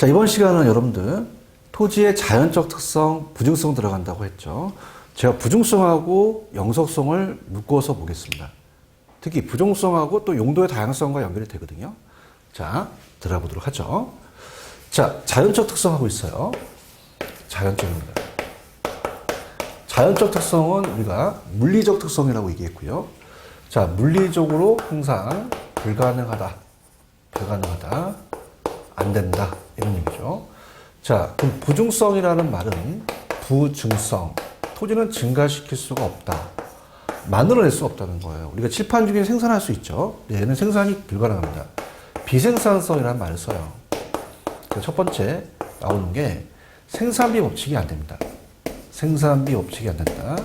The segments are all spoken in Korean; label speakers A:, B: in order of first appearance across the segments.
A: 자, 이번 시간은 여러분들 토지의 자연적 특성, 부증성 들어간다고 했죠. 제가 부증성하고 영속성을 묶어서 보겠습니다. 특히 부증성하고 또 용도의 다양성과 연결이 되거든요. 자, 들어가 보도록 하죠. 자, 자연적 특성하고 있어요. 자연적입니다. 자연적 특성은 우리가 물리적 특성이라고 얘기했고요. 자, 물리적으로 항상 불가능하다, 안 된다, 이런 얘기죠. 자, 그럼 부증성이라는 말은 부증성, 토지는 증가시킬 수가 없다, 만들어낼 수 없다는 거예요. 우리가 칠판 중에 생산할 수 있죠. 얘는 생산이 불가능합니다. 비생산성이라는 말을 써요. 첫 번째 나오는 게 생산비 법칙이 안 됩니다. 생산비 법칙이 안 된다.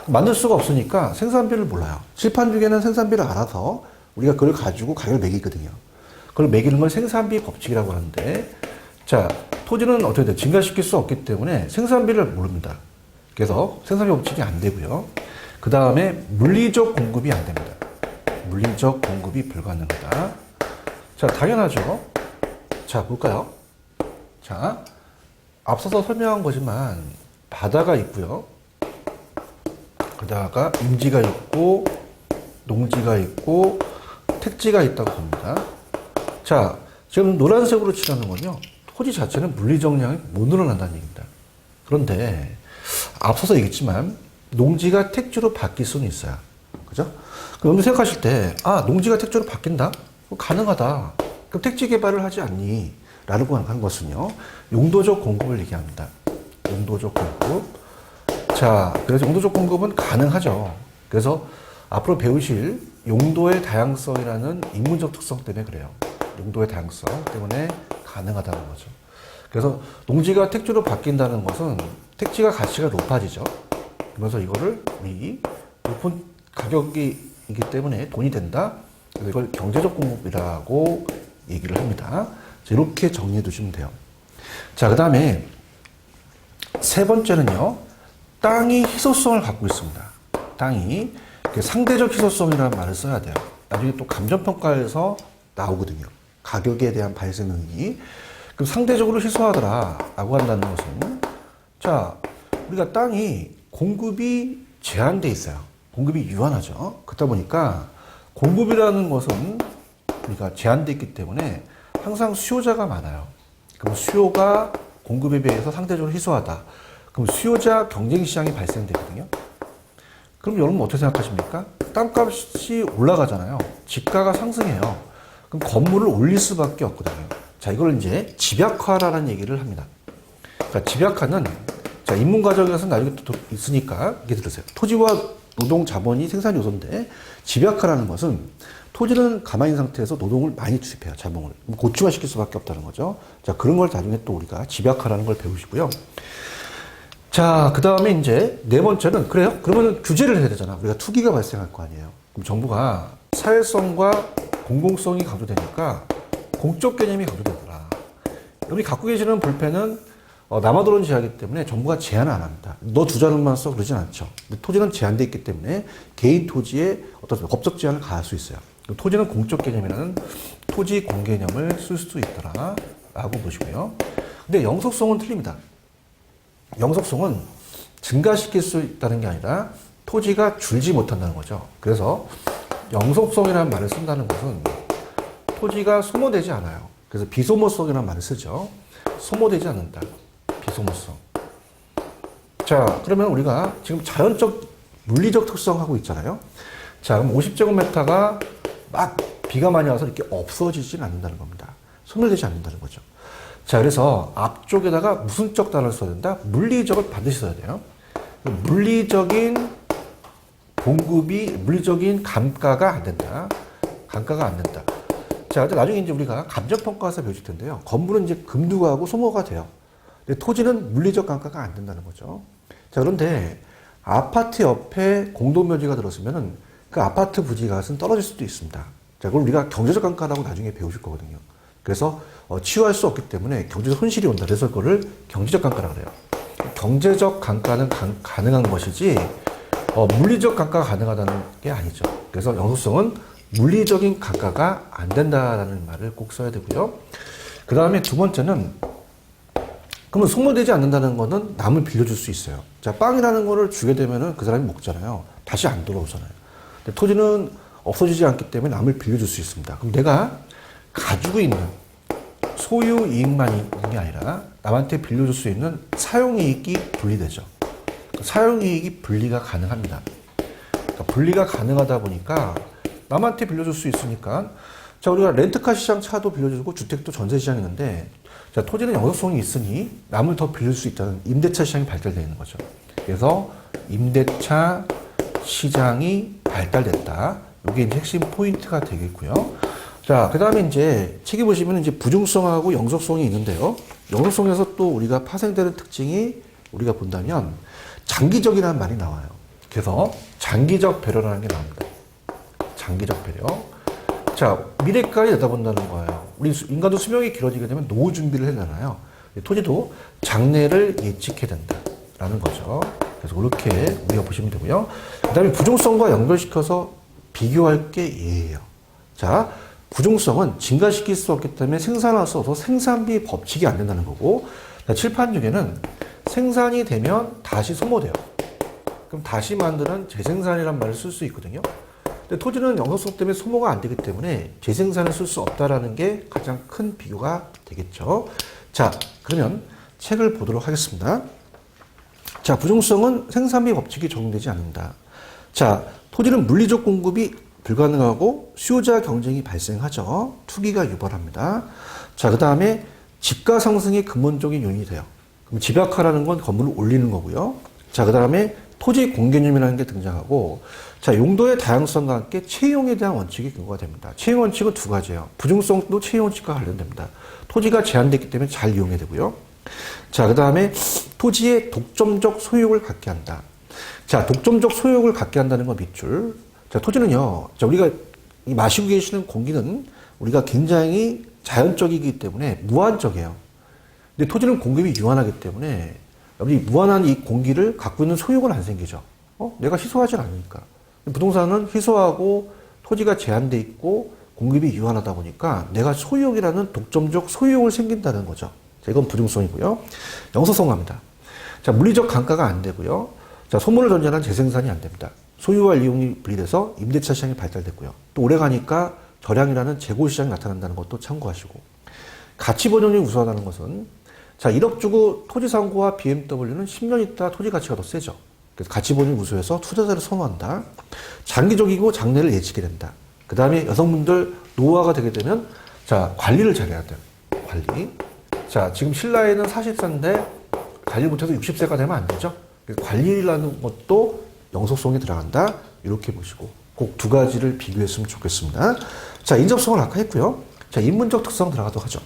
A: 만들 수가 없으니까 생산비를 몰라요. 칠판 중에는 생산비를 알아서 우리가 그걸 가지고 가격을 매기거든요. 그걸 매기는 걸 생산비 법칙이라고 하는데, 자, 토지는 어떻게 돼? 증가시킬 수 없기 때문에 생산비를 모릅니다. 그래서 생산비 법칙이 안 되고요. 그 다음에 물리적 공급이 안 됩니다. 물리적 공급이 불가능하다. 자, 당연하죠. 자, 볼까요? 자, 앞서서 설명한 거지만 바다가 있고요. 그러다가 임지가 있고 농지가 있고 택지가 있다고 봅니다. 자, 지금 노란색으로 칠하는 건요, 토지 자체는 물리정량이 못 늘어난다는 얘기입니다. 그런데 앞서서 얘기했지만 농지가 택지로 바뀔 수는 있어요. 그죠? 그럼 여러분 생각하실 때, 아, 농지가 택지로 바뀐다? 가능하다. 그럼 택지 개발을 하지 않니? 라고 하는 것은요, 용도적 공급을 얘기합니다. 용도적 공급. 자, 그래서 용도적 공급은 가능하죠. 그래서 앞으로 배우실 용도의 다양성이라는 인문적 특성 때문에 그래요. 용도의 다양성 때문에 가능하다는 거죠. 그래서 농지가 택지로 바뀐다는 것은 택지가 가치가 높아지죠. 그래서 이거를 우리 높은 가격이기 때문에 돈이 된다. 그래서 이걸 경제적 공급이라고 얘기를 합니다. 이렇게 정리해 두시면 돼요. 자, 그 다음에 세 번째는요, 땅이 희소성을 갖고 있습니다. 땅이 상대적 희소성이라는 말을 써야 돼요. 나중에 또 감정평가에서 나오거든요. 가격에 대한 발생 의의. 그럼 상대적으로 희소하더라라고 한다는 것은, 자, 우리가 땅이 공급이 제한돼 있어요. 공급이 유한하죠. 그렇다 보니까 공급이라는 것은 우리가 제한돼 있기 때문에 항상 수요자가 많아요. 그럼 수요가 공급에 비해서 상대적으로 희소하다. 그럼 수요자 경쟁 시장이 발생되거든요. 그럼 여러분 어떻게 생각하십니까? 땅값이 올라가잖아요. 집가가 상승해요. 그럼 건물을 올릴 수밖에 없거든요. 자, 이걸 이제 집약화라는 얘기를 합니다. 그러니까 집약화는, 자, 인문 과정에서 나중에 또 있으니까 이렇게 들으세요. 토지와 노동 자본이 생산 요소인데, 집약화라는 것은 토지는 가만히 있는 상태에서 노동을 많이 투입해요. 자본을 고충화시킬 수밖에 없다는 거죠. 자, 그런 걸 나중에 또 우리가 집약화라는 걸 배우시고요. 자, 그 다음에 이제 네 번째는, 그래요? 그러면 규제를 해야 되잖아. 우리가 투기가 발생할 거 아니에요. 그럼 정부가 사회성과 공공성이 강조되니까 공적 개념이 강조되더라. 여러분이 갖고 계시는 볼펜은 남아도론 제하기 때문에 정부가 제한을 안 합니다. 너 두 자루만 써 그러진 않죠. 근데 토지는 제한되어 있기 때문에 개인 토지에 어떤 법적 제한을 가할 수 있어요. 토지는 공적 개념이라는 토지 공개념을 쓸 수도 있더라 라고 보시고요. 근데 영속성은 틀립니다. 영속성은 증가시킬 수 있다는 게 아니라 토지가 줄지 못한다는 거죠. 그래서 영속성이라는 말을 쓴다는 것은 토지가 소모되지 않아요. 그래서 비소모성이라는 말을 쓰죠. 소모되지 않는다. 비소모성. 자, 그러면 우리가 지금 자연적, 물리적 특성하고 있잖아요. 자, 그럼 50제곱미터가 막 비가 많이 와서 이렇게 없어지진 않는다는 겁니다. 소멸되지 않는다는 거죠. 자, 그래서 앞쪽에다가 무슨적 단어를 써야 된다? 물리적을 반드시 써야 돼요. 물리적인 공급이, 물리적인 감가가 안 된다. 감가가 안 된다. 자, 나중에 이제 우리가 감정평가에서 배우실 텐데요. 건물은 이제 금두하고 소모가 돼요. 근데 토지는 물리적 감가가 안 된다는 거죠. 자, 그런데 아파트 옆에 공동묘지가 들었으면은 그 아파트 부지가는 떨어질 수도 있습니다. 자, 그걸 우리가 경제적 감가라고 나중에 배우실 거거든요. 그래서 치유할 수 없기 때문에 경제적 손실이 온다. 그래서 그거를 경제적 감가라고 그래요. 경제적 감가는 가능한 것이지 물리적 감가가 가능하다는 게 아니죠. 그래서 영속성은 물리적인 감가가 안 된다라는 말을 꼭 써야 되고요. 그 다음에 두 번째는 그러면 소모되지 않는다는 거는 남을 빌려줄 수 있어요. 자, 빵이라는 거를 주게 되면은 그 사람이 먹잖아요. 다시 안 돌아오잖아요. 근데 토지는 없어지지 않기 때문에 남을 빌려줄 수 있습니다. 그럼 내가 가지고 있는 소유 이익만 있는 게 아니라 남한테 빌려줄 수 있는 사용 이익이 분리되죠. 사용 이익이 분리가 가능합니다. 그러니까 분리가 가능하다 보니까 남한테 빌려줄 수 있으니까 자, 우리가 렌트카 시장 차도 빌려주고 주택도 전세 시장이 있는데 자, 토지는 영속성이 있으니 남을 더 빌릴 수 있다는 임대차 시장이 발달되어 있는 거죠. 그래서 임대차 시장이 발달됐다. 이게 이제 핵심 포인트가 되겠고요. 자, 그 다음에 이제 책에 보시면 이제 부중성하고 영속성이 있는데요. 영속성에서 또 우리가 파생되는 특징이 우리가 본다면 장기적이라는 말이 나와요. 그래서 장기적 배려라는 게 나옵니다. 장기적 배려. 자, 미래까지 내다본다는 거예요. 우리 인간도 수명이 길어지게 되면 노후 준비를 해내잖아요. 토지도 장래를 예측해야 된다라는 거죠. 그래서 그렇게 우리가 보시면 되고요. 그 다음에 부중성과 연결시켜서 비교할 게 예예요. 자, 부중성은 증가시킬 수 없기 때문에 생산할 수 없어서 생산비 법칙이 안 된다는 거고, 칠판 중에는 생산이 되면 다시 소모돼요. 그럼 다시 만드는 재생산이란 말을 쓸 수 있거든요. 근데 토지는 영속성 때문에 소모가 안 되기 때문에 재생산을 쓸 수 없다라는 게 가장 큰 비교가 되겠죠. 자, 그러면 책을 보도록 하겠습니다. 자, 부중성은 생산비 법칙이 적용되지 않는다. 자, 토지는 물리적 공급이 불가능하고 수요자 경쟁이 발생하죠. 투기가 유발합니다. 자, 그 다음에 집가 상승이 근본적인 요인이 돼요. 그럼 집약화라는 건 건물을 올리는 거고요. 자, 그 다음에 토지 공개념이라는 게 등장하고, 자, 용도의 다양성과 함께 채용에 대한 원칙이 근거가 됩니다. 채용 원칙은 두 가지예요. 부중성도 채용 원칙과 관련됩니다. 토지가 제한됐기 때문에 잘 이용해야 되고요. 자, 그 다음에 토지의 독점적 소유욕을 갖게 한다. 자, 독점적 소유욕을 갖게 한다는 건 밑줄. 자, 토지는요, 자, 우리가 마시고 계시는 공기는 우리가 굉장히 자연적이기 때문에 무한적이에요. 근데 토지는 공급이 유한하기 때문에 우리 무한한 이 공기를 갖고 있는 소유욕은 안 생기죠. 내가 희소하지 않으니까. 부동산은 희소하고 토지가 제한돼 있고 공급이 유한하다 보니까 내가 소유욕이라는 독점적 소유욕을 생긴다는 거죠. 자, 이건 부중성이고요. 영속성 갑니다. 자, 물리적 감가가 안 되고요. 자, 소모를 전제하는 재생산이 안 됩니다. 소유와 이용이 분리돼서 임대차 시장이 발달됐고요. 또 오래 가니까 저량이라는 재고 시장이 나타난다는 것도 참고하시고, 가치 보존이 우수하다는 것은 자, 1억 주고 토지 산 거와 BMW는 10년 있다 토지 가치가 더 세죠. 그래서 가치 보존이 우수해서 투자자를 선호한다. 장기적이고 장래를 예측해야 된다. 그 다음에 여성분들 노후화가 되게 되면 자, 관리를 잘해야 돼요. 관리. 자, 지금 신라에는 40세인데 관리 못해서 60세가 되면 안 되죠. 관리라는 것도 영속성이 들어간다. 이렇게 보시고 꼭 두 가지를 비교했으면 좋겠습니다. 자, 인접성을 아까 했고요. 자, 인문적 특성 들어가도록 하죠.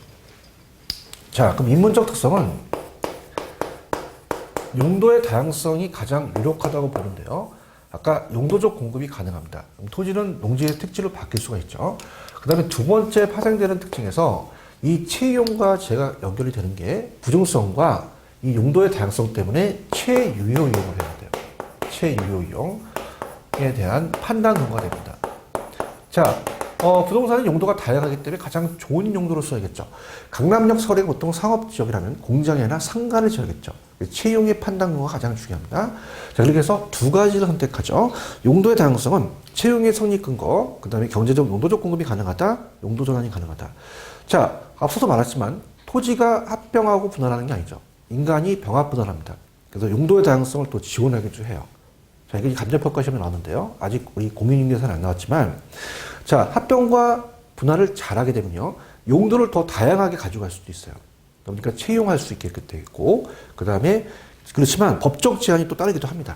A: 자, 그럼 인문적 특성은 용도의 다양성이 가장 유력하다고 보는데요. 아까 용도적 공급이 가능합니다. 토지는 농지의 특질로 바뀔 수가 있죠. 그 다음에 두 번째 파생되는 특징에서 이 채용과 제가 연결이 되는 게 부중성과 이 용도의 다양성 때문에 최유효 이용을 해야 돼요. 최유효 이용에 대한 판단 근거가 됩니다. 자, 부동산은 용도가 다양하기 때문에 가장 좋은 용도로 써야겠죠. 강남역 서울의 보통 상업지역이라면 공장이나 상가를 지어야겠죠. 채용의 판단 근거가 가장 중요합니다. 자, 그렇게 해서 두 가지를 선택하죠. 용도의 다양성은 채용의 성립 근거, 그 다음에 경제적 용도적 공급이 가능하다, 용도 전환이 가능하다. 자, 앞서도 말했지만 토지가 합병하고 분할하는 게 아니죠. 인간이 병합 분할합니다. 그래서 용도의 다양성을 또 지원하기도 해요. 자, 이게 감정평가 시험에 나왔는데요. 아직 우리 공인중개사는 안 나왔지만, 자, 합병과 분할을 잘하게 되면요, 용도를 더 다양하게 가져갈 수도 있어요. 그러니까 채용할 수 있게 되고, 그 다음에 그렇지만 법적 제한이 또 따르기도 합니다.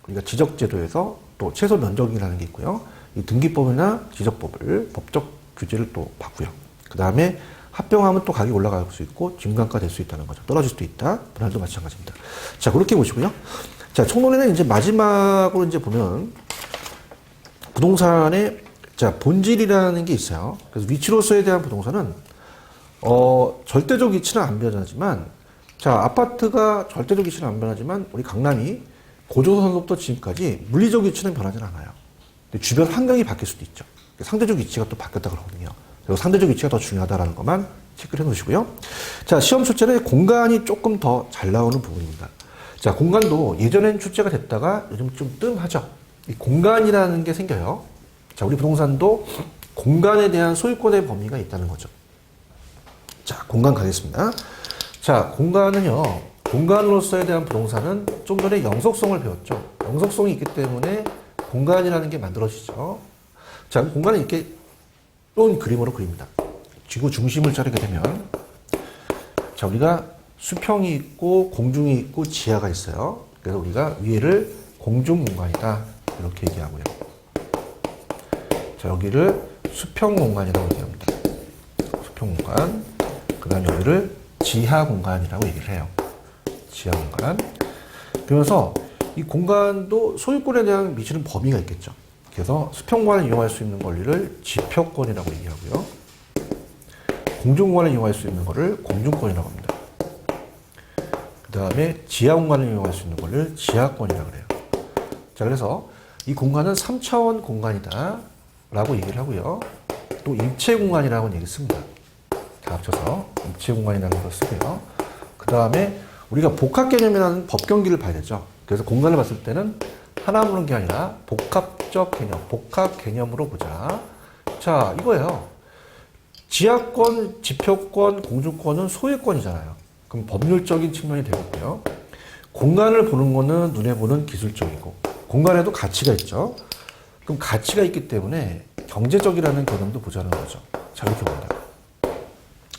A: 우리가 지적제도에서 또 최소 면적이라는 게 있고요. 이 등기법이나 지적법을 법적 규제를 또 받고요. 그 다음에 합병하면 또 가격이 올라갈 수 있고 중간가 될 수 있다는 거죠. 떨어질 수도 있다. 분할도 마찬가지입니다. 자, 그렇게 보시고요. 자, 총론에는 이제 마지막으로 이제 보면 부동산의 자, 본질이라는 게 있어요. 그래서 위치로서에 대한 부동산은 절대적 위치는 안 변하지만, 자, 아파트가 절대적 위치는 안 변하지만 우리 강남이 고조선부터 지금까지 물리적 위치는 변하지 않아요. 근데 주변 환경이 바뀔 수도 있죠. 상대적 위치가 또 바뀌었다 그러거든요. 그래서 상대적 위치가 더 중요하다는 것만 체크를 해 놓으시고요. 자, 시험 출제는 공간이 조금 더 잘 나오는 부분입니다. 자, 공간도 예전엔 출제가 됐다가 요즘 좀 뜸하죠. 이 공간이라는 게 생겨요. 자, 우리 부동산도 공간에 대한 소유권의 범위가 있다는 거죠. 자, 공간 가겠습니다. 자, 공간은요, 공간으로서에 대한 부동산은 좀 전에 영속성을 배웠죠. 영속성이 있기 때문에 공간이라는 게 만들어지죠. 자, 공간은 이렇게 또 그림으로 그립니다. 지구 중심을 자르게 되면, 자, 우리가 수평이 있고 공중이 있고 지하가 있어요. 그래서 우리가 위에를 공중 공간이다 이렇게 얘기하고요. 자, 여기를 수평 공간이라고 얘기합니다. 수평 공간. 그 다음에 여기를 지하 공간이라고 얘기를 해요. 지하 공간. 그러면서 이 공간도 소유권에 대한 미치는 범위가 있겠죠. 그래서 수평공간을 이용할 수 있는 권리를 지표권이라고 얘기하고요. 공중공간을 이용할 수 있는 것을 공중권이라고 합니다. 그 다음에 지하공간을 이용할 수 있는 권리를 지하권이라고 그래요. 자, 그래서 이 공간은 3차원 공간이다 라고 얘기를 하고요. 또 입체공간이라고 얘기를 씁니다. 다 합쳐서 입체공간이라는 걸 쓰고요. 그 다음에 우리가 복합개념이라는 법경기를 봐야 되죠. 그래서 공간을 봤을 때는 하나 보는 게 아니라 복합적 개념, 복합 개념으로 보자. 자, 이거예요. 지하권, 지표권, 공중권은 소유권이잖아요. 그럼 법률적인 측면이 되겠고요. 공간을 보는 거는 눈에 보는 기술적이고, 공간에도 가치가 있죠. 그럼 가치가 있기 때문에 경제적이라는 개념도 보자는 거죠. 자, 이렇게 봅니다.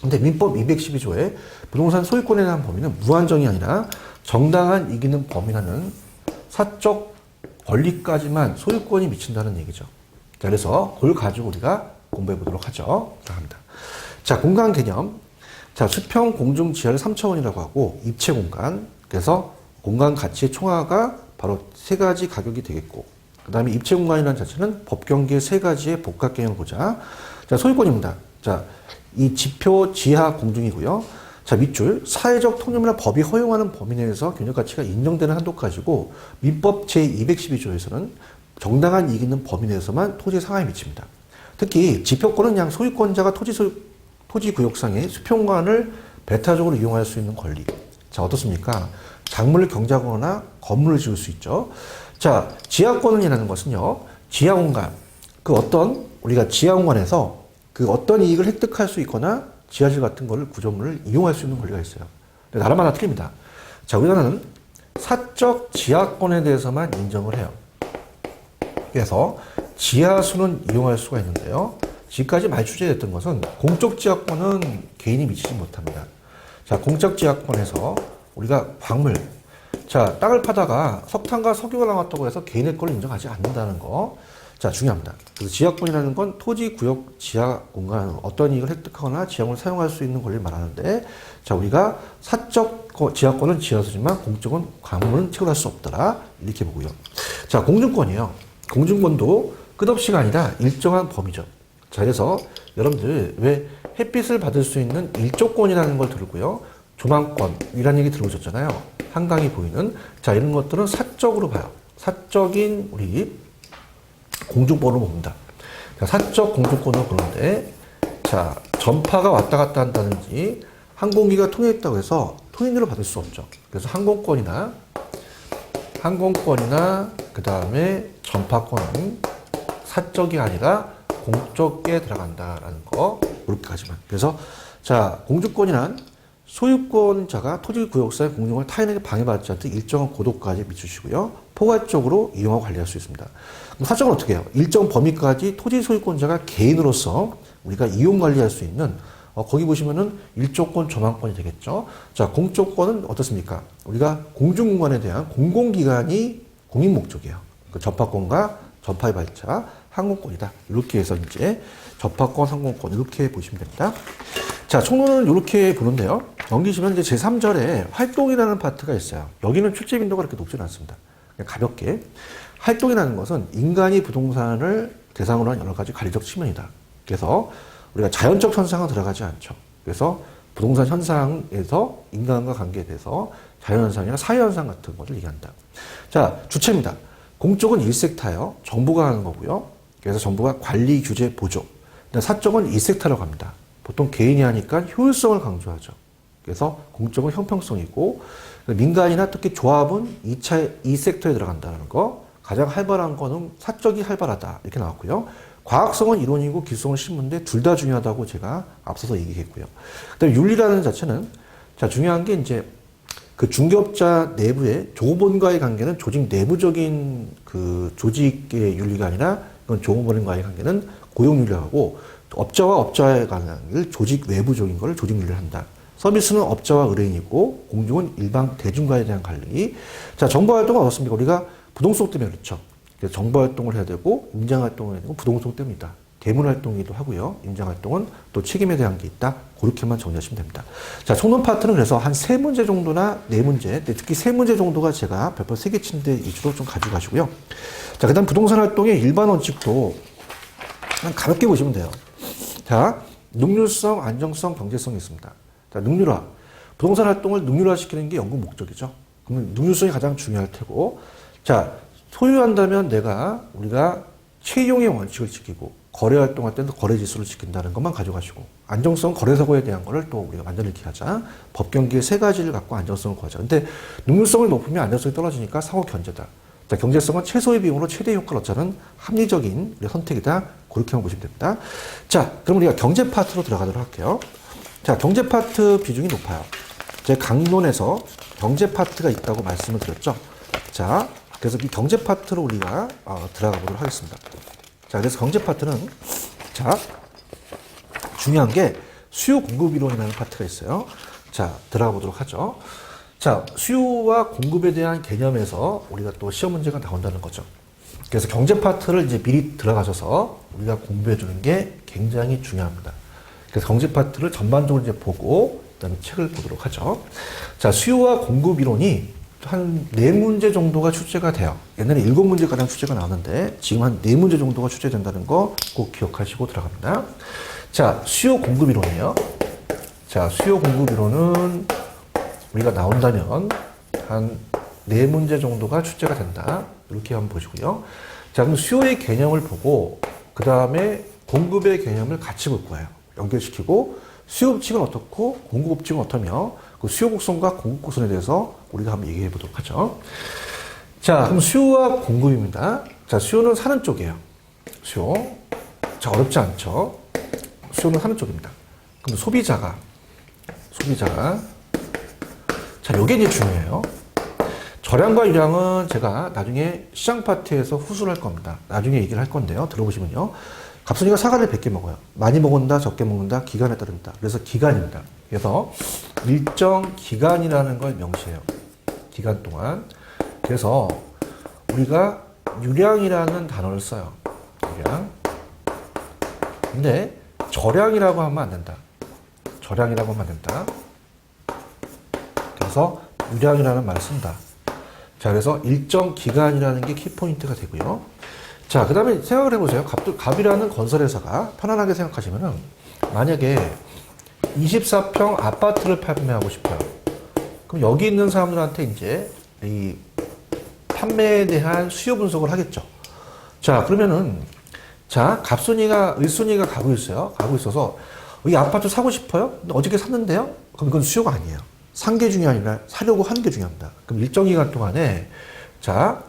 A: 근데 민법 212조에 부동산 소유권에 대한 범위는 무한정이 아니라 정당한 이기는 범위라는 사적 권리까지만 소유권이 미친다는 얘기죠. 자, 그래서 그걸 가지고 우리가 공부해 보도록 하죠. 합니다. 자, 공간 개념. 자, 수평, 공중, 지하를 3차원이라고 하고 입체 공간. 그래서 공간 가치의 총화가 바로 세 가지 가격이 되겠고, 그 다음에 입체 공간이라는 자체는 법경계의 세 가지의 복합 개념을 보자. 자, 소유권입니다. 자, 이 지표, 지하, 공중이고요. 자, 밑줄. 사회적 통념이나 법이 허용하는 범위 내에서 경제 가치가 인정되는 한도 가지고 민법 제212조에서는 정당한 이익 있는 범위 내에서만 토지의 상한에 미칩니다. 특히 지표권은 그냥 소유권자가 토지 구역상의 수평관을 배타적으로 이용할 수 있는 권리. 자, 어떻습니까? 작물을 경작하거나 건물을 지을 수 있죠. 자, 지하권이라는 것은요, 지하 공간. 우리가 지하 공간에서 그 어떤 이익을 획득할 수 있거나 지하실 같은 거를 구조물을 이용할 수 있는 권리가 있어요. 근데 나라마다 틀립니다. 자, 우리나라는 사적 지하권에 대해서만 인정을 해요. 그래서 지하수는 이용할 수가 있는데요. 지금까지 많이 취재됐던 것은 공적 지하권은 개인이 미치지 못합니다. 자, 공적 지하권에서 우리가 광물, 자, 땅을 파다가 석탄과 석유가 나왔다고 해서 개인의 걸 인정하지 않는다는 거. 자, 중요합니다. 그래서 지하권이라는 건 토지 구역 지하 공간 어떤 이익을 획득하거나 지하권을 사용할 수 있는 권리를 말하는데, 자, 우리가 사적 지하권은 지하수지만 공적은 광물은 채굴할 수 없더라 이렇게 보고요. 자, 공중권이에요. 공중권도 끝없이가 아니라 일정한 범위죠. 자, 그래서 여러분들 왜 햇빛을 받을 수 있는 일조권이라는 걸 들고요. 조망권이라는 얘기 들어보셨잖아요. 한강이 보이는. 자, 이런 것들은 사적으로 봐요. 사적인 우리 공중권으로 봅니다. 자, 사적 공중권으로 보는데, 자, 전파가 왔다 갔다 한다든지 항공기가 통행했다고 해서 통행료를 받을 수 없죠. 그래서 항공권이나 그 다음에 전파권은 사적이 아니라 공적에 들어간다라는 거, 그렇게까지만. 그래서 자, 공주권이란 소유권자가 토지 구역사의 공용을 타인에게 방해받지 않도록 일정한 고도까지 밑주시고요. 포괄적으로 이용하고 관리할 수 있습니다. 그럼 사적은 어떻게 해요? 일정 범위까지 토지 소유권자가 개인으로서 우리가 이용 관리할 수 있는, 거기 보시면은 일조권, 조망권이 되겠죠. 자, 공적권은 어떻습니까? 우리가 공중공간에 대한 공공기관이 공익 목적이에요. 그 접하권과 전파의 발차, 항공권이다. 이렇게 해서 이제 접하권, 항공권 이렇게 보시면 됩니다. 자, 총론은 이렇게 보는데요. 넘기시면 이제 제3절에 활동이라는 파트가 있어요. 여기는 출제 빈도가 그렇게 높지는 않습니다. 그냥 가볍게. 활동이라는 것은 인간이 부동산을 대상으로 한 여러 가지 관리적 측면이다. 그래서 우리가 자연적 현상은 들어가지 않죠. 그래서 부동산 현상에서 인간과 관계에 대해서 자연현상이나 사회현상 같은 것을 얘기한다. 자, 주체입니다. 공적은 1섹타예요. 정부가 하는 거고요. 그래서 정부가 관리, 규제, 보조. 사적은 2섹타라고 합니다. 보통 개인이 하니까 효율성을 강조하죠. 그래서 공적은 형평성이고 민간이나 특히 조합은 이 섹터에 들어간다는 거. 가장 활발한 거는 사적이 활발하다 이렇게 나왔고요. 과학성은 이론이고 기술성은 실무인데 둘 다 중요하다고 제가 앞서서 얘기했고요. 그다음에 윤리라는 자체는 자 중요한 게 이제 그 중개업자 내부의 조업원과의 관계는 조직 내부적인 그 조직의 윤리가 아니라 이건 조업원과의 관계는 고용윤리하고 업자와 업자의 관계를 조직 외부적인 걸 조직 윤리를 한다. 서비스는 업자와 의뢰인이고 공중은 일반 대중과에 대한 관리. 자 정보활동은 어떻습니까? 우리가 부동성 때문에 그렇죠. 그래서 정보활동을 해야 되고 임장활동을 해야 되고 부동성 때문이다. 대문활동이기도 하고요. 임장활동은 또 책임에 대한 게 있다. 그렇게만 정리하시면 됩니다. 자, 총론 파트는 그래서 한 3문제 정도나 4문제, 특히 3문제 정도가 제가 별표 3개 친데 위주로 좀 가지고 가시고요. 자, 그 다음 부동산 활동의 일반 원칙도 그냥 가볍게 보시면 돼요. 자, 능률성, 안정성, 경제성이 있습니다. 자, 능률화. 부동산 활동을 능률화 시키는 게 연구 목적이죠. 그러면 능률성이 가장 중요할 테고, 자, 소유한다면 우리가 채용의 원칙을 지키고, 거래 활동할 때는 거래 지수를 지킨다는 것만 가져가시고, 안정성, 거래사고에 대한 거를 또 우리가 만들기 하자. 법 경계의 3가지를 갖고 안정성을 구하자. 근데 능률성을 높으면 안정성이 떨어지니까 사고 견제다. 자, 경제성은 최소의 비용으로 최대 효과를 얻자는 합리적인 우리 선택이다. 그렇게만 보시면 됩니다. 자, 그럼 우리가 경제 파트로 들어가도록 할게요. 자, 경제 파트 비중이 높아요. 제 강론에서 경제 파트가 있다고 말씀을 드렸죠. 자, 그래서 이 경제 파트로 우리가 들어가 보도록 하겠습니다. 자, 그래서 경제 파트는 자, 중요한 게 수요 공급 이론이라는 파트가 있어요. 자, 들어가 보도록 하죠. 자, 수요와 공급에 대한 개념에서 우리가 또 시험 문제가 나온다는 거죠. 그래서 경제 파트를 이제 미리 들어가셔서 우리가 공부해 주는 게 굉장히 중요합니다. 그래서 경제 파트를 전반적으로 이제 보고 그다음에 책을 보도록 하죠. 자, 수요와 공급 이론이 한 4문제 정도가 출제가 돼요. 옛날에 7문제가량 출제가 나왔는데 지금 한 4문제 정도가 출제된다는 거 꼭 기억하시고 들어갑니다. 자, 수요 공급 이론이에요. 자, 수요 공급 이론은 우리가 나온다면 한 4문제 정도가 출제가 된다. 이렇게 한번 보시고요. 자, 그럼 수요의 개념을 보고 그 다음에 공급의 개념을 같이 볼 거예요. 연결시키고 수요 법칙은 어떻고 공급 법칙은 어떠며 그 수요 곡선과 공급 곡선에 대해서 우리가 한번 얘기해 보도록 하죠. 자, 그럼 수요와 공급입니다. 자, 수요는 사는 쪽이에요. 수요. 자, 어렵지 않죠? 수요는 사는 쪽입니다. 그럼 소비자가. 자, 요게 이제 중요해요. 저량과 유량은 제가 나중에 시장 파트에서 후수를 할 겁니다. 나중에 얘기를 할 건데요. 들어보시면요. 갑순이가 사과를 100개 먹어요. 많이 먹는다, 적게 먹는다, 기간에 따른다. 그래서 기간입니다. 그래서 일정 기간이라는 걸 명시해요. 기간 동안. 그래서 우리가 유량이라는 단어를 써요. 유량. 근데 저량이라고 하면 안 된다. 저량이라고 하면 안 된다. 그래서 유량이라는 말을 쓴다. 자, 그래서 일정 기간이라는 게 키포인트가 되고요. 자, 그 다음에 생각을 해보세요. 갑이라는 건설회사가 편안하게 생각하시면은 만약에 24평 아파트를 판매하고 싶어요. 그럼 여기 있는 사람들한테 이제 이 판매에 대한 수요 분석을 하겠죠. 자, 그러면은 자, 갑순이가, 을순이가 가고 있어요. 가고 있어서 이 아파트 사고 싶어요? 근데 어저께 샀는데요? 그럼 이건 수요가 아니에요. 산 게 중요한 게 아니라 사려고 하는 게 중요합니다. 그럼 일정 기간 동안에 자,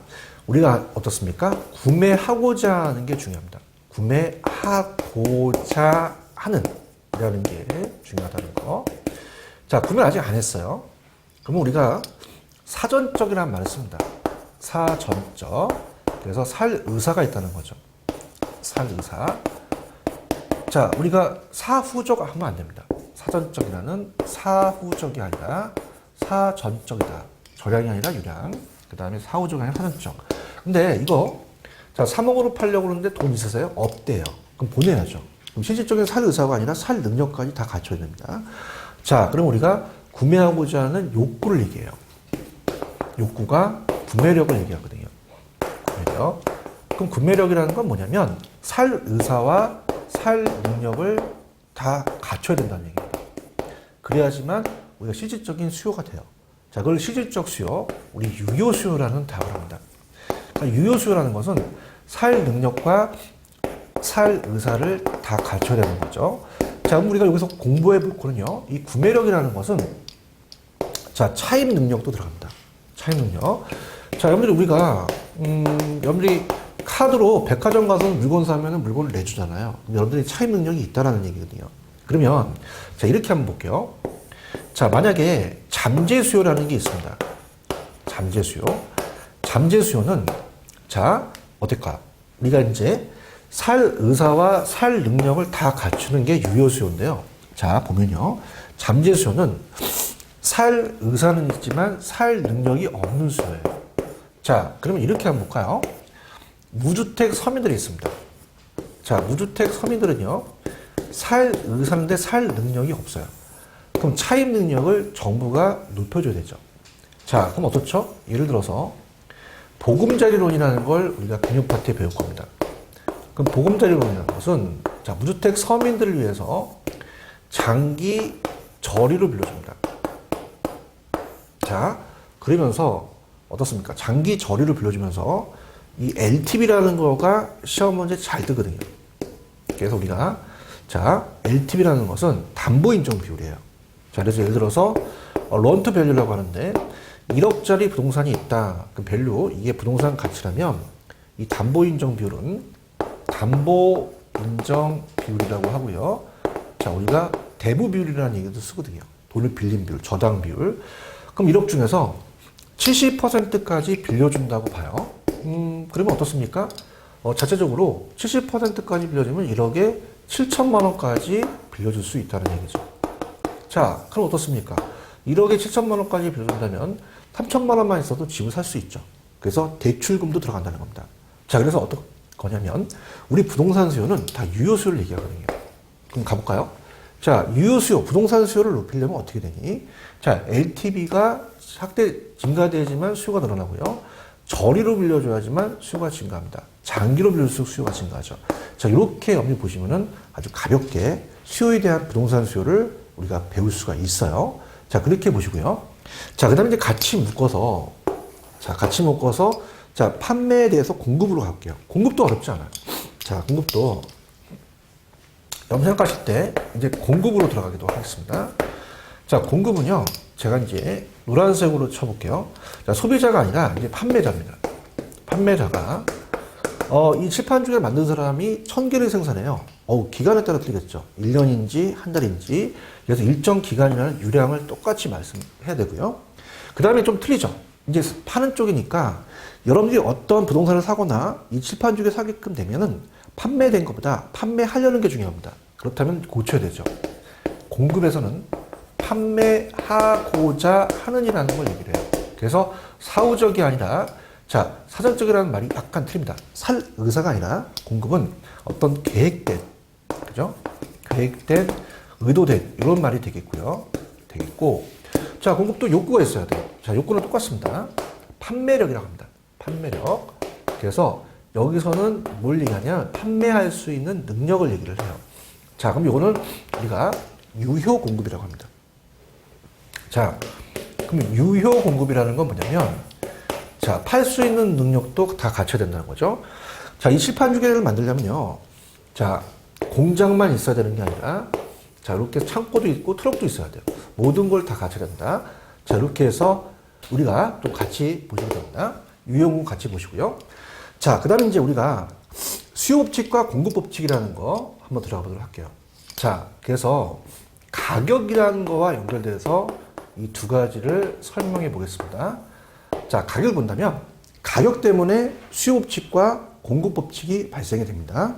A: 우리가 어떻습니까? 구매하고자 하는 게 중요합니다. 구매하고자 하는 이라는 게 중요하다는 거. 자, 구매를 아직 안 했어요. 그러면 우리가 사전적이라는 말을 씁니다. 사전적. 그래서 살 의사가 있다는 거죠. 살 의사. 자, 우리가 사후적 하면 안 됩니다. 사전적이라는 사후적이 아니라 사전적이다. 저량이 아니라 유량. 그 다음에 사후적이 아니라 사전적. 근데 이거 자 3억으로 팔려고 그러는데 돈 있으세요? 없대요. 그럼 보내야죠. 그럼 실질적인 살 의사가 아니라 살 능력까지 다 갖춰야 됩니다. 자, 그럼 우리가 구매하고자 하는 욕구를 얘기해요. 욕구가 구매력을 얘기하거든요. 구매력. 그럼 구매력이라는 건 뭐냐면 살 의사와 살 능력을 다 갖춰야 된다는 얘기입니다. 그래야지만 우리가 실질적인 수요가 돼요. 자, 그걸 실질적 수요, 우리 유효 수요라는 답을 합니다. 그러니까 유효 수요라는 것은 살 능력과 살 의사를 다 갖춰야 되는 거죠. 자, 그럼 우리가 여기서 공부해 볼 거는요, 이 구매력이라는 것은 자, 차입 능력도 들어갑니다. 차입 능력. 자, 여러분들이 우리가, 여러분들이 카드로 백화점 가서 물건 사면 물건을 내주잖아요. 여러분들이 차입 능력이 있다라는 얘기거든요. 그러면, 자, 이렇게 한번 볼게요. 자, 만약에 잠재수요라는 게 있습니다. 잠재수요. 잠재수요는, 자, 어떨까? 우리가 이제 살 의사와 살 능력을 다 갖추는 게 유효수요인데요. 자, 보면요. 잠재수요는 살 의사는 있지만 살 능력이 없는 수요예요. 자, 그러면 이렇게 한번 볼까요? 무주택 서민들이 있습니다. 자, 무주택 서민들은요, 살 의사인데 살 능력이 없어요. 그럼 차입 능력을 정부가 높여줘야 되죠. 자, 그럼 어떻죠? 예를 들어서 보금자리론이라는 걸 우리가 금융 파트에 배울 겁니다. 그럼 보금자리론이라는 것은, 자, 무주택 서민들을 위해서 장기 저리로 빌려줍니다. 자, 그러면서 어떻습니까? 장기 저리로 빌려주면서 이 LTV라는 거가 시험 문제 잘 뜨거든요. 그래서 우리가, 자, LTV라는 것은 담보 인정 비율이에요. 자, 그래서 예를 들어서 런트 밸류라고 하는데 1억짜리 부동산이 있다. 그 밸류, 이게 부동산 가치라면 이 담보 인정 비율은 담보 인정 비율이라고 하고요. 자, 우리가 대부 비율이라는 얘기도 쓰거든요. 돈을 빌린 비율, 저당 비율. 그럼 1억 중에서 70%까지 빌려준다고 봐요. 그러면 어떻습니까? 자체적으로 70%까지 빌려주면 1억에 7천만 원까지 빌려줄 수 있다는 얘기죠. 자, 그럼 어떻습니까? 1억에 7천만 원까지 빌려준다면 3천만 원만 있어도 집을 살 수 있죠. 그래서 대출금도 들어간다는 겁니다. 자, 그래서 어떤 거냐면 우리 부동산 수요는 다 유효 수요를 얘기하거든요. 그럼 가볼까요? 자, 유효 수요, 부동산 수요를 높이려면 어떻게 되니? 자, LTV가 증가되지만 수요가 늘어나고요. 저리로 빌려줘야지만 수요가 증가합니다. 장기로 빌려줄수록 수요가 증가하죠. 자, 이렇게 염려 보시면은 아주 가볍게 수요에 대한 부동산 수요를 우리가 배울 수가 있어요. 자, 그렇게 보시고요. 자, 그 다음에 이제 같이 묶어서, 자, 판매에 대해서 공급으로 갈게요. 공급도 어렵지 않아요. 자, 공급도 여러분 생각하실 때 이제 공급으로 들어가기도 하겠습니다. 자, 공급은요, 제가 이제 노란색으로 쳐볼게요. 자, 소비자가 아니라 이제 판매자입니다. 판매자가, 이 칠판죽을 만든 사람이 1000개를 생산해요. 기간에 따라 틀리겠죠. 1년인지 한 달인지. 그래서 일정 기간이라는 유량을 똑같이 말씀해야 되고요. 그 다음에 좀 틀리죠. 이제 파는 쪽이니까 여러분들이 어떤 부동산을 사거나 이 칠판죽에 사게끔 되면은 판매된 것보다 판매하려는 게 중요합니다. 그렇다면 고쳐야 되죠. 공급에서는 판매하고자 하는이라는 걸 얘기를 해요. 그래서 사후적이 아니라, 자, 사전적이라는 말이 약간 틀립니다. 살 의사가 아니라 공급은 어떤 계획된, 그죠? 계획된, 의도된, 이런 말이 되겠고요. 되겠고, 자, 공급도 욕구가 있어야 돼요. 자, 욕구는 똑같습니다. 판매력이라고 합니다. 판매력. 그래서 여기서는 뭘 얘기하냐? 판매할 수 있는 능력을 얘기를 해요. 자, 그럼 이거는 우리가 유효 공급이라고 합니다. 자, 그럼 유효 공급이라는 건 뭐냐면, 자, 팔 수 있는 능력도 다 갖춰야 된다는 거죠. 자, 이 칠판주개를 만들려면요. 자, 공장만 있어야 되는 게 아니라, 자, 이렇게 창고도 있고 트럭도 있어야 돼요. 모든 걸 다 갖춰야 된다. 자, 이렇게 해서 우리가 또 같이 보시면 됩니다. 유효 공급 같이 보시고요. 자, 그 다음에 이제 우리가 수요 법칙과 공급 법칙이라는 거 한번 들어가 보도록 할게요. 자, 그래서 가격이라는 거와 연결돼서 이 두 가지를 설명해 보겠습니다. 자, 가격을 본다면 가격 때문에 수요 법칙과 공급 법칙이 발생이 됩니다.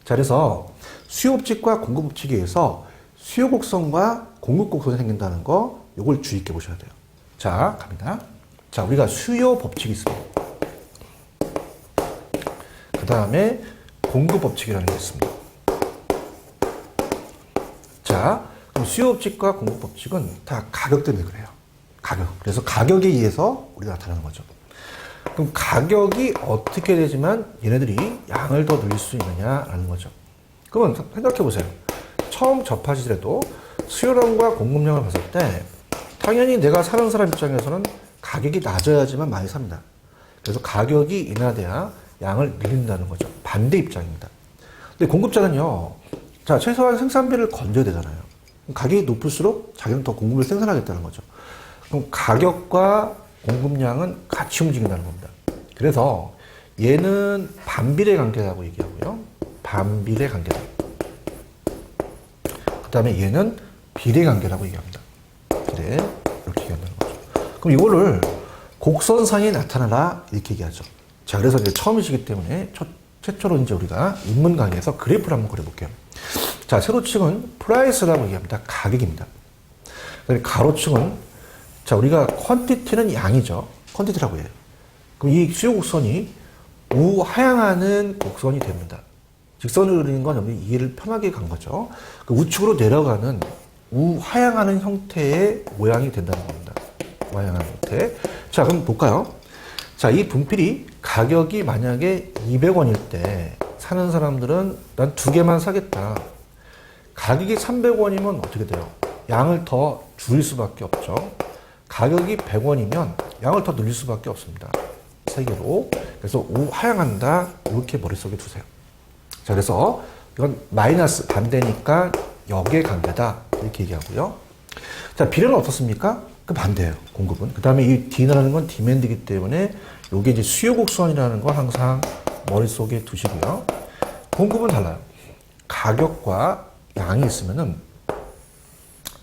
A: 자, 그래서 수요 법칙과 공급 법칙에 의해서 수요 곡선과 공급 곡선이 생긴다는 거, 요걸 주의 있게 보셔야 돼요. 자, 갑니다. 자, 우리가 수요 법칙이 있습니다. 그 다음에 공급 법칙이라는 게 있습니다. 자, 그럼 수요 법칙과 공급 법칙은 다 가격 때문에 그래요. 가격. 그래서 가격에 의해서 우리가 나타나는 거죠. 그럼 가격이 어떻게 되지만 얘네들이 양을 더 늘릴 수 있느냐라는 거죠. 그러면 생각해 보세요. 처음 접하시더라도 수요량과 공급량을 봤을 때 당연히 내가 사는 사람 입장에서는 가격이 낮아야지만 많이 삽니다. 그래서 가격이 인하돼야 양을 늘린다는 거죠. 반대 입장입니다. 근데 공급자는요, 자, 최소한 생산비를 건져야 되잖아요. 가격이 높을수록 자기는 더 공급을 생산하겠다는 거죠. 그럼 가격과 공급량은 같이 움직인다는 겁니다. 그래서 얘는 반비례 관계라고 얘기하고요. 반비례 관계다. 그 다음에 얘는 비례 관계라고 얘기합니다. 비례. 이렇게 얘기한다는 거죠. 그럼 이거를 곡선상에 나타나라 이렇게 얘기하죠. 자, 그래서 이제 처음이시기 때문에 최초로 이제 우리가 입문 강의에서 그래프를 한번 그려볼게요. 자, 세로축은 프라이스라고 얘기합니다. 가격입니다. 가로축은 자, 우리가 퀀티티는 양이죠. 퀀티티라고 해요. 그럼 이 수요 곡선이 우하향하는 곡선이 됩니다. 직선을 그리는 건 여기 이해를 편하게 간 거죠. 그 우측으로 내려가는 우하향하는 형태의 모양이 된다는 겁니다. 우하향하는 형태. 자, 그럼 볼까요? 자, 이 분필이 가격이 만약에 200원일 때 사는 사람들은 난 2개만 사겠다. 가격이 300원이면 어떻게 돼요? 양을 더 줄일 수밖에 없죠. 가격이 100원이면 양을 더 늘릴 수밖에 없습니다. 3개로. 그래서 우하향한다. 이렇게 머릿속에 두세요. 자, 그래서 이건 마이너스 반대니까 역의 관계다. 이렇게 얘기하고요. 자, 비례는 어떻습니까? 그 반대예요. 공급은. 그 다음에 이 D라는 건 디맨드이기 때문에 이게 이제 수요 곡선이라는 거 항상 머릿속에 두시고요. 공급은 달라요. 가격과 양이 있으면은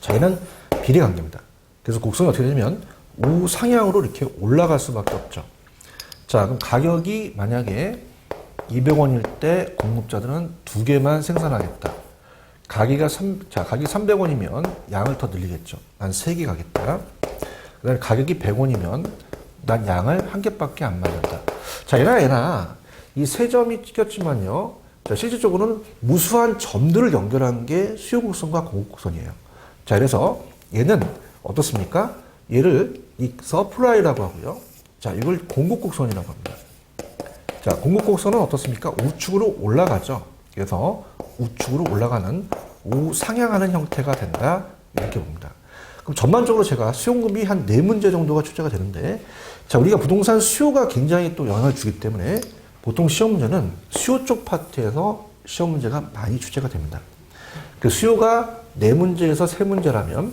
A: 자, 얘는 비례 관계입니다. 그래서 곡선이 어떻게 되냐면 우상향으로 이렇게 올라갈 수밖에 없죠. 자, 그럼 가격이 만약에 200원일 때 공급자들은 2개만 생산하겠다. 가격이 300원이면 양을 더 늘리겠죠. 난 3개 가겠다. 그다음에 가격이 100원이면 난 양을 1개밖에 안 만든다. 자, 얘나 이 세 점이 찍혔지만요. 자, 실질적으로는 무수한 점들을 연결한 게 수요 곡선과 공급 곡선이에요. 자, 그래서 얘는 어떻습니까? 얘를 이 서플라이라고 하고요. 자, 이걸 공급 곡선이라고 합니다. 자, 공급 곡선은 어떻습니까? 우측으로 올라가죠. 그래서 우측으로 올라가는 우상향하는 형태가 된다. 이렇게 봅니다. 그럼 전반적으로 제가 수요공급이 한 4문제 정도가 출제가 되는데, 자, 우리가 부동산 수요가 굉장히 또 영향을 주기 때문에 보통 시험 문제는 수요 쪽 파트에서 시험 문제가 많이 출제가 됩니다. 그 수요가 4문제에서 3문제라면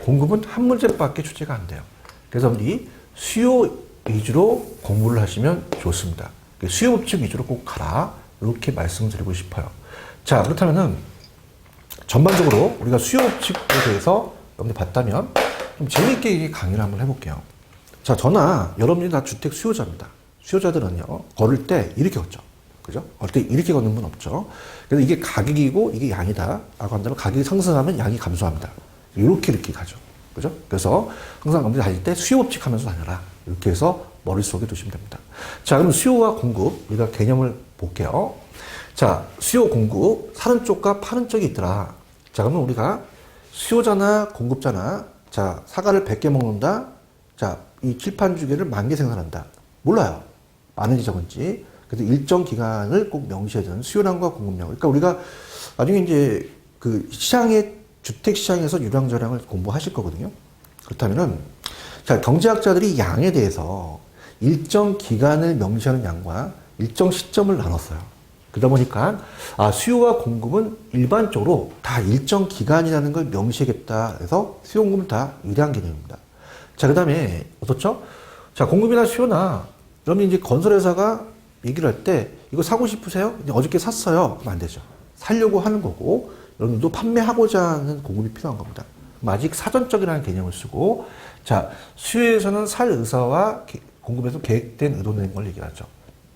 A: 공급은 1문제밖에 출제가 안 돼요. 그래서 우리 수요 위주로 공부를 하시면 좋습니다. 수요 법칙 위주로 꼭 가라. 이렇게 말씀드리고 싶어요. 자, 그렇다면은 전반적으로 우리가 수요 법칙에 대해서 여러분들 봤다면 좀 재미있게 강의를 한번 해볼게요. 자, 저나 여러분들이 다 주택 수요자입니다. 수요자들은요, 걸을 때 이렇게 걷죠. 그죠? 걸을 때 이렇게 걷는 분 없죠. 그래서 이게 가격이고 이게 양이다. 라고 한다면 가격이 상승하면 양이 감소합니다. 이렇게 가죠. 그죠? 그래서 항상 여러분들이 다닐 때 수요 법칙 하면서 다녀라. 이렇게 해서 머릿속에 두시면 됩니다. 자, 그럼 수요와 공급, 우리가 개념을 볼게요. 자, 수요, 공급, 사는 쪽과 파는 쪽이 있더라. 자, 그러면 우리가 수요자나 공급자나, 자, 사과를 100개 먹는다. 자, 이 칠판 주개를 10,000개 생산한다. 몰라요. 많은지 적은지. 그래서 일정 기간을 꼭 명시해야 되는 수요량과 공급량. 그러니까 우리가 나중에 이제 그 시장의, 주택 시장에서 유량저량을 공부하실 거거든요. 그렇다면은, 자, 경제학자들이 양에 대해서 일정 기간을 명시하는 양과 일정 시점을 나눴어요. 그러다 보니까, 수요와 공급은 일반적으로 다 일정 기간이라는 걸 명시하겠다. 해서 수요, 공급은 다 유량 개념입니다. 자, 그 다음에, 어떻죠? 자, 공급이나 수요나, 그러면 이제 건설회사가 얘기를 할 때, 이거 사고 싶으세요? 어저께 샀어요. 그럼 안 되죠. 사려고 하는 거고, 여러분도 판매하고자 하는 공급이 필요한 겁니다. 아직 사전적이라는 개념을 쓰고, 자, 수요에서는 살 의사와 공급에서 계획된 의도는 걸 얘기하죠.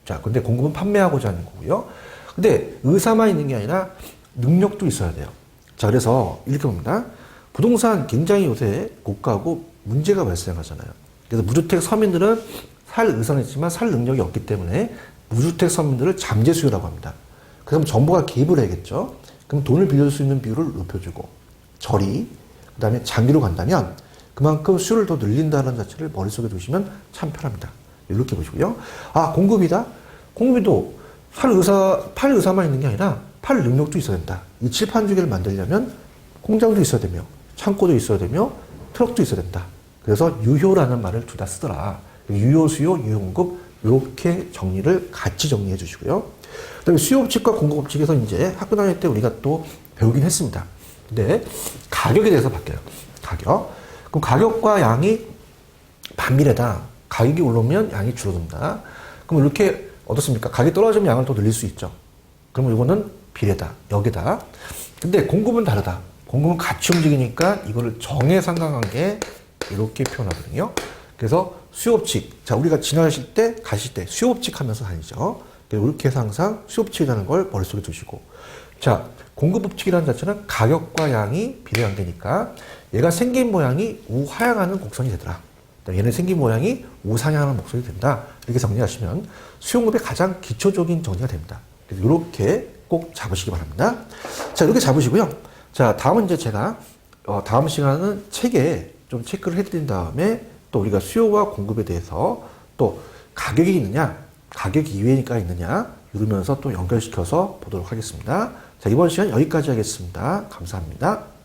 A: 자, 근데 공급은 판매하고자 하는 거고요. 근데 의사만 있는 게 아니라 능력도 있어야 돼요. 자, 그래서 이렇게 봅니다. 부동산 굉장히 요새 고가고 문제가 발생하잖아요. 그래서 무주택 서민들은 살 의사는 있지만 살 능력이 없기 때문에 무주택 서민들을 잠재 수요라고 합니다. 그럼 정부가 개입을 해야겠죠. 그럼 돈을 빌릴 수 있는 비율을 높여주고, 저리, 그 다음에 장기로 간다면 그만큼 수요를 더 늘린다는 자체를 머릿속에 두시면 참 편합니다. 이렇게 보시고요. 공급이다? 공급이도 팔 의사만 있는 게 아니라 팔 능력도 있어야 된다. 이 칠판 주개를 만들려면 공장도 있어야 되며, 창고도 있어야 되며, 트럭도 있어야 된다. 그래서 유효라는 말을 둘 다 쓰더라. 유효 수요, 유효 공급, 이렇게 정리를 같이 정리해 주시고요. 그 다음에 수요 법칙과 공급 법칙에서 이제 학교 다닐 때 우리가 또 배우긴 했습니다. 근데 가격에 대해서 바뀌어요. 가격. 그럼 가격과 양이 반비례다. 가격이 오르면 양이 줄어든다. 그럼 이렇게 어떻습니까? 가격이 떨어지면 양을 더 늘릴 수 있죠. 그러면 이거는 비례다. 역이다. 근데 공급은 다르다. 공급은 같이 움직이니까 이거를 정해상관관계 이렇게 표현하거든요. 그래서 수요법칙. 자, 우리가 지나가실 때, 가실 때 수요법칙 하면서 다니죠. 이렇게 해서 항상 수요법칙이라는 걸 머릿속에 두시고. 자, 공급법칙이라는 자체는 가격과 양이 비례관계니까 얘가 생긴 모양이 우하향하는 곡선이 되더라. 얘는 생긴 모양이 우상향하는 곡선이 된다. 이렇게 정리하시면 수요공급의 가장 기초적인 정리가 됩니다. 그래서 이렇게 꼭 잡으시기 바랍니다. 자, 이렇게 잡으시고요. 자, 다음은 이제 제가 다음 시간은 책에 좀 체크를 해드린 다음에 또 우리가 수요와 공급에 대해서 또 가격이 있느냐, 가격 이외가 있느냐 이러면서 또 연결시켜서 보도록 하겠습니다. 자, 이번 시간 여기까지 하겠습니다. 감사합니다.